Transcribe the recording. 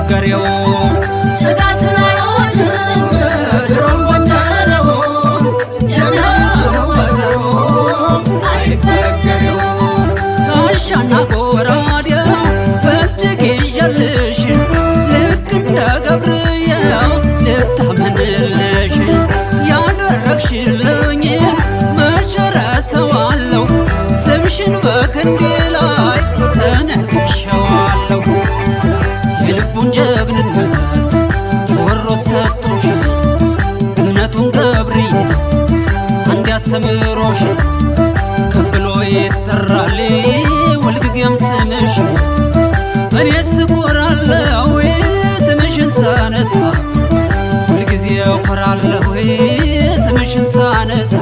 አይበገሬው ስጋትን አይሆንም ድሮም ጎንደሬው ጀግናው በዘሩ አይበገሬው ጋሻና ጎራዴው በእጅግ ይዤልሽ ልክ እንደ ገብርዬው ልታመንልሽ ያደረግሽልኝ መቼ ረሳዋለሁ ስምሽን በክንዴ ላይ ተነግሼዋለሁ የልቡን ጀግንነት ቴዎድሮስ ሰጥቶሽ እምነቱን ገብርዬ አንድ ያስተምሮሽ ከብሎ ይጠራል ሁልጊዜም ስምሽ እኔስ እኮራለሁ ስምሽን ሳነሳ ሁልጊዜ እኮራለሁ ስምሽን ሳነሳ